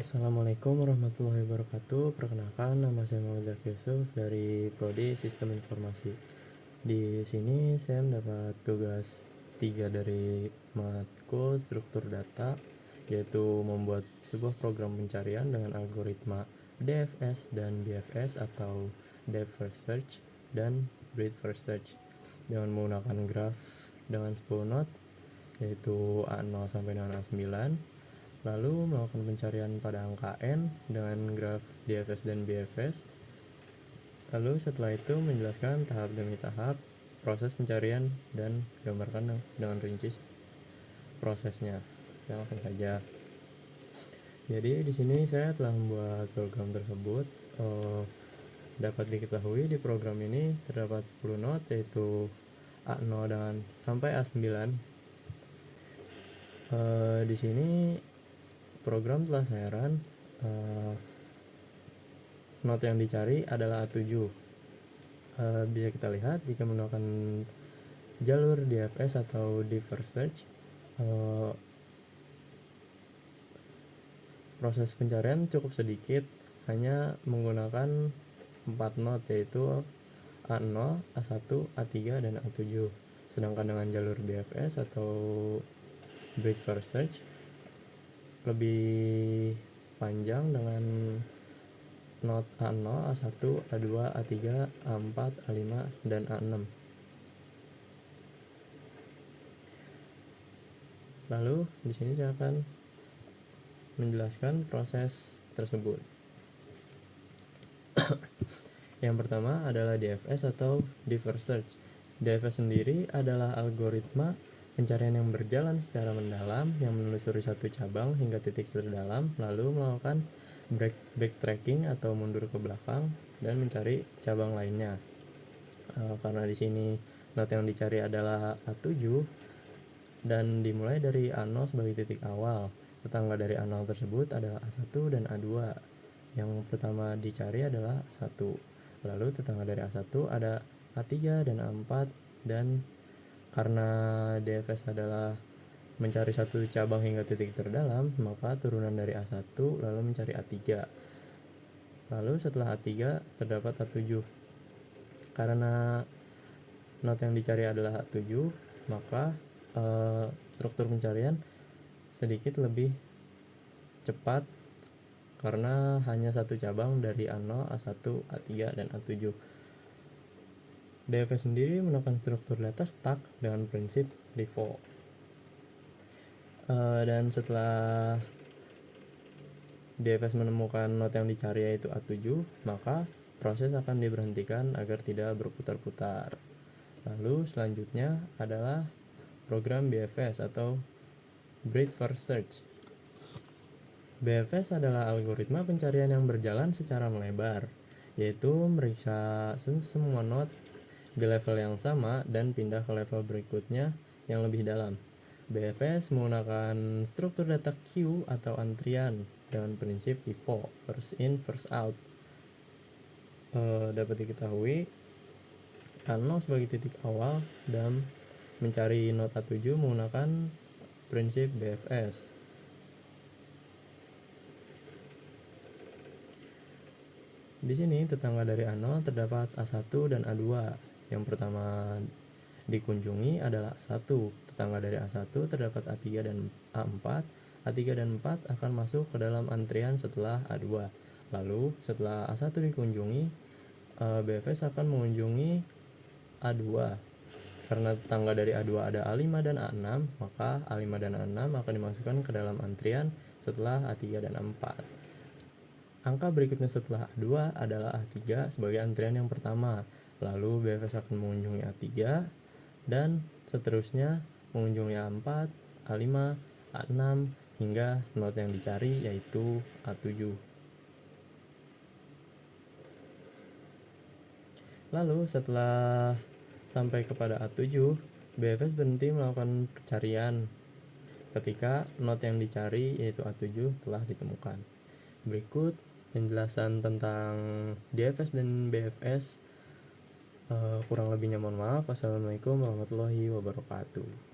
Assalamualaikum warahmatullahi wabarakatuh. Perkenalkan, nama saya Muhammad Zaki Yusuf dari Prodi Sistem Informasi. Di sini saya mendapat tugas 3 dari matkul struktur data, yaitu membuat sebuah program pencarian dengan algoritma DFS dan BFS atau Depth First Search dan Breadth First Search dengan menggunakan graf dengan 10 node, yaitu A0 sampai dengan A9. Lalu melakukan pencarian pada angka N dengan graf DFS dan BFS. Lalu setelah itu menjelaskan tahap demi tahap proses pencarian dan gambarkan dengan rinci prosesnya. Ya, langsung saja. Jadi di sini saya telah membuat program tersebut. Dapat diketahui di program ini terdapat 10 node, yaitu A0 dengan sampai A9. Di sini program telah saya run. Node yang dicari adalah A7. Bisa kita lihat jika menggunakan jalur DFS atau Deep First Search, proses pencarian cukup sedikit, hanya menggunakan 4 node, yaitu A0, A1, A3, dan A7. Sedangkan dengan jalur BFS atau Breadth First Search lebih panjang dengan node A0, A1, A2, A3, A4, A5, dan A6. Lalu di sini saya akan menjelaskan proses tersebut. Yang pertama adalah DFS atau Deep First Search. DFS sendiri adalah algoritma pencarian yang berjalan secara mendalam yang menelusuri satu cabang hingga titik terdalam, lalu melakukan backtracking atau mundur ke belakang dan mencari cabang lainnya. Karena di sini node yang dicari adalah A7 dan dimulai dari A0 sebagai titik awal. Tetangga dari A0 tersebut adalah A1 dan A2. Yang pertama dicari adalah A1. Lalu tetangga dari A1 ada A3 dan A4, dan karena DFS adalah mencari satu cabang hingga titik terdalam, maka turunan dari A1 lalu mencari A3. Lalu setelah A3 terdapat A7. Karena node yang dicari adalah A7, maka struktur pencarian sedikit lebih cepat karena hanya satu cabang dari A0, A1, A3, dan A7. DFS sendiri menggunakan struktur data stack dengan prinsip default. Dan setelah DFS menemukan node yang dicari yaitu A7, maka proses akan diberhentikan agar tidak berputar-putar. Lalu selanjutnya adalah program BFS atau Breadth First Search. BFS adalah algoritma pencarian yang berjalan secara melebar, yaitu meriksa semua node di level yang sama dan pindah ke level berikutnya yang lebih dalam. BFS menggunakan struktur data queue atau antrian dengan prinsip FIFO, first in first out. Dapat diketahui A0 sebagai titik awal dan mencari node A7 menggunakan prinsip BFS. Di sini tetangga dari A0 terdapat A1 dan A2. Yang pertama dikunjungi adalah A1. Tetangga dari A1 terdapat A3 dan A4. A3 dan 4 akan masuk ke dalam antrian setelah A2. Lalu setelah A1 dikunjungi, BFS akan mengunjungi A2. Karena tetangga dari A2 ada A5 dan A6, maka A5 dan A6 akan dimasukkan ke dalam antrian setelah A3 dan A4. Angka berikutnya setelah A2 adalah A3 sebagai antrian yang pertama. Lalu BFS akan mengunjungi A3 dan seterusnya mengunjungi A4, A5, A6 hingga node yang dicari yaitu A7. Lalu setelah sampai kepada A7, BFS berhenti melakukan pencarian ketika node yang dicari yaitu A7 telah ditemukan. Berikut penjelasan tentang DFS dan BFS. Kurang lebihnya mohon maaf. Assalamualaikum warahmatullahi wabarakatuh.